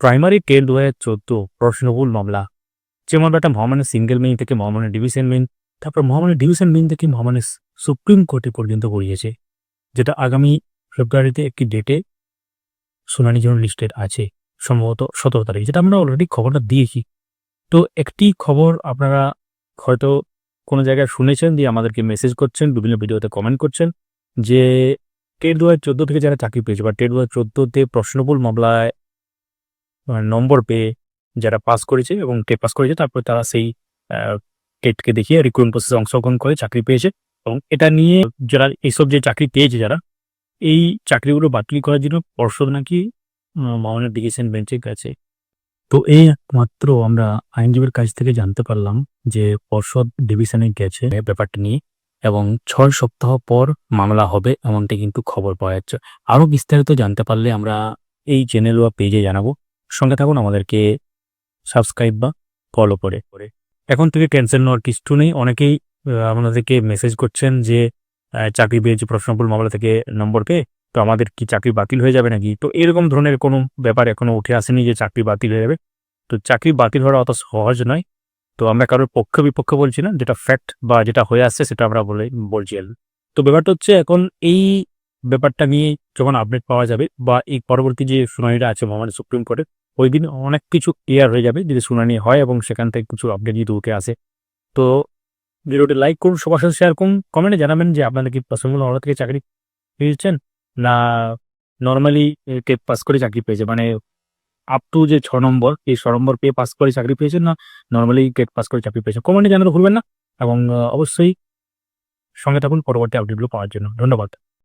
Primary TET ২০১৪ প্রশ্নবহুল মামলা। যে মামলাটা মহামান্য সিঙ্গেল বেঞ্চ থেকে মহামান্য ডিভিশন বেঞ্চ, তারপর মহামান্য ডিভিশন বেঞ্চ থেকে মহামান্য সুপ্রিম কোর্টে পর্যন্ত গড়িয়েছে। যেটা আগামী ফেব্রুয়ারিতে একটি ডেটে শুনানির জন্য লিস্টেড আছে, সম্ভবত ১৭ তারিখ, যেটা আমরা অলরেডি খবরটা দিয়েছি। তো একটি খবর আপনারা হয়তো কোনো জায়গায় শুনেছেন, দিয়ে আমাদেরকে মেসেজ করছেন, বিভিন্ন ভিডিওতে কমেন্ট করছেন যে টেট ২০১৪ থেকে যারা চাকরি পেয়েছে বা টেট ২০১৪তে প্রশ্নবহুল মামলায় নম্বর পেয়ে যারা পাস করেছে এবং টেট পাস করেছে, তারপরে তারা সেই টেটকে দেখিয়ে রিক্রুটমেন্ট প্রসেসে অংশগ্রহণ করে চাকরি পেয়েছে। এবং এটা নিয়ে যারা এইসব যে চাকরি পেয়েছে, যারা এই চাকরিগুলো বাতিল করার জন্য পর্ষদ নাকি মামলার ডিভিশন বেঞ্চে গেছে। তো এই একমাত্র আমরা আইনজীবীর কাছ থেকে জানতে পারলাম যে পর্ষদ ডিভিশনে গেছে ব্যাপারটা নিয়ে, এবং ৬ সপ্তাহ পর মামলা হবে এমনটি কিন্তু খবর পাওয়া যাচ্ছে। আরও বিস্তারিত জানতে পারলে আমরা এই চ্যানেল বা পেজে জানাবো। সঙ্গে থাকুন, আমাদেরকে সাবস্ক্রাইব বা ফলো করে। এখন থেকে টেনশন নেওয়ার কিছু নেই। অনেকেই আপনাদেরকে মেসেজ করছেন যে চাকরি পেয়েছি প্রশ্নবহুল মামলা থেকে নম্বর পেয়ে, তো আমাদের কি চাকরি বাতিল হয়ে যাবে নাকি? তো এরকম ধরনের কোনো ব্যাপার এখনো উঠে আসেনি যে চাকরি বাতিল হয়ে যাবে। তো চাকরি বাতিল হওয়া অত সহজ নয়। তো আমরা কারোর পক্ষ বিপক্ষ বলছি না, যেটা ফ্যাক্ট বা যেটা হয়ে আসছে সেটা আমরা বলছি। তো ব্যাপারটা হচ্ছে, এখন এই ব্যাপারটা নিয়ে যখন আপডেট পাওয়া যাবে বা এই পরবর্তী যে শুনানিটা আছে মহামান্য সুপ্রিম কোর্টে, ওই দিন অনেক কিছু ক্লিয়ার হয়ে যাবে যদি শুনানি হয় এবং সেখান থেকে কিছু আপডেট যদি উঠে আসে। তো ভিডিওটি লাইক করুন, সবার সাথে শেয়ার করুন, কমেন্টে জানাবেন যে আপনারা কি প্রশ্নবহুল মামলা থেকে চাকরি পেয়েছেন না নর্মালি টেট পাস করে চাকরি পেয়েছে, মানে আপ টু যে ৬ নম্বর, এই ৬ নম্বর পেয়ে পাস করে চাকরি পেয়েছেন না নর্মালি টেট পাস করে চাকরি পেয়েছেন। কমেন্টে জানাতে ভুলবেন না এবং অবশ্যই সঙ্গে থাকুন পরবর্তী আপডেটগুলো পাওয়ার জন্য। ধন্যবাদ।